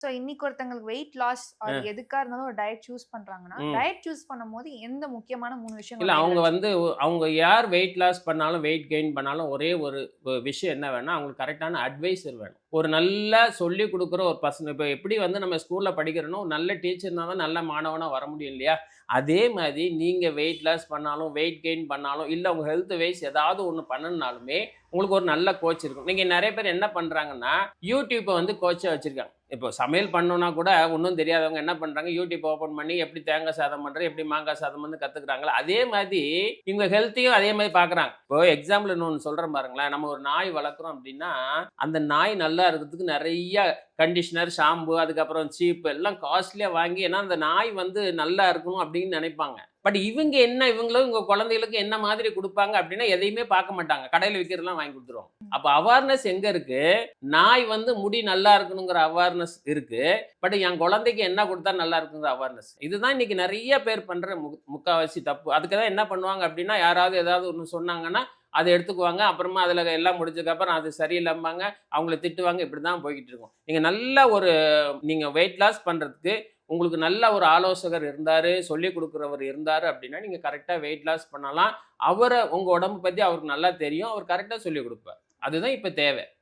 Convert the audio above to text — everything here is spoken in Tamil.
சோ இன்னைக்கு ஒருத்தங்களுக்கு வெயிட் லாஸ் ஆர் அ. எதுக்கா இருந்தாலும் ஒரு டயட் சூஸ் பண்றாங்கன்னா, ம். டயட் சூஸ் பண்ணும்போது எந்த முக்கியமான 3 இல்ல விஷயங்கள் மைண்ட்ல அவங்க வந்து வச்சுக்கணும்? அவங்க யார் வெயிட் லாஸ் பண்ணாலும், வெயிட் கெயின் பண்ணாலும் ஒரே ஒரு விஷயம் என்ன வேணும்னா, அவங்களுக்கு கரெக்ட்டான அட்வைசர் வேணும். ஒரு நல்லா சொல்லிக் குடுக்குற ஒரு பர்சன் இப்ப எப்படி வந்து நம்ம ஸ்கூல்ல படிக்கிறோனோ, ஒரு நல்ல டீச்சர்னா தான் நல்ல மாணவனா வர முடியும் இல்லையா? அதே மாரி நீங்க வெயிட் லாஸ் பண்ணாலும், வெயிட் கெயின் பண்ணாலும், இல்ல உங்க ஹெல்த் வைஸ் ஏதாவது ஒண்ணு பண்ணணும்னாலுமே, உங்களுக்கு ஒரு நல்ல கோச் இருக்கும். நீங்க நெறைய பேர் என்ன பண்றாங்கன்னா, YouTubeஅ வந்து கோச்சா வச்சிருக்காங்க. இப்போ சமையல் பண்ணணும்னா கூட ஒண்ணும் தெரியாதவங்க என்ன பண்றாங்க, YouTube ஓப்பன் பண்ணி எப்படி தேங்காய் சாதம் பண்றது, எப்படி மாங்காய் சாதம் வந்து கத்துக்கிறாங்கல்ல, அதே மாரி இவங்க ஹெல்த்தையும் அதே மாரி பார்க்குறாங்க. இப்போ எக்ஸாம்பிள் இன்னொன்னு சொல்றேன் பாருங்களேன். நம்ம ஒரு நாய் வளர்க்குறோம் அப்படின்னா, அந்த நாய் நல்லா இருக்கிறதுக்கு நெறைய கண்டிஷனர், ஷாம்பு அதுக்கப்புறம் சீப் எல்லாம் காஸ்ட்லியா வாங்கி ஏன்னா அந்த நாய் வந்து நல்லா இருக்கணும் அப்படின்னு நினைப்பாங்க. பட் இவங்க என்ன இவங்களும் இவங்க குழந்தைகளுக்கு என்ன மாதிரி குடுப்பாங்க அப்படின்னா, எதையுமே பார்க்க மாட்டாங்க. கடையில விக்கிறதெல்லாம் வாங்கி குடுத்துருவாங்க. அப்ப அவேர்னஸ் எங்க இருக்கு? நாய் வந்து முடி நல்லா இருக்கணுங்கிற அவேர்னஸ் இருக்கு. பட் என் குழந்தைக்கு என்ன குடுத்தா நல்லா இருக்குங்கிற அவேர்னஸ். இதுதான் இன்னைக்கு நெறைய பேர் பண்ற முக்காவாசி தப்பு. அதுக்கு தான் என்ன பண்ணுவாங்க அப்படின்னா, யாராவது ஏதாவது ஒண்ணு சொன்னாங்கன்னா, அத எடுத்துக்குவாங்க. அப்புறமா அதுல எல்லாம் முடிஞ்சதுக்கப்புறம் அது சரியில்லம்பாங்க. அவங்கள திட்டுவாங்க. இப்படி தான் போய்க்கிட்டு இருக்கும். நீங்க நல்ல ஒரு நீங்க வெயிட் லாஸ் பண்றதுக்கு உங்களுக்கு நல்ல ஒரு ஆலோசகர் இருந்தாரு, சொல்லிக் குடுக்குறவர் இருந்தாரு அப்படின்னா, நீங்க கரெக்ட்டா வெயிட் லாஸ் பண்ணலாம். உங்க உடம்ப பத்தி அவருக்கு நல்லா தெரியும். அவர் கரெக்ட்டா சொல்லிக் குடுப்பார். அதுதான் இப்ப தேவை.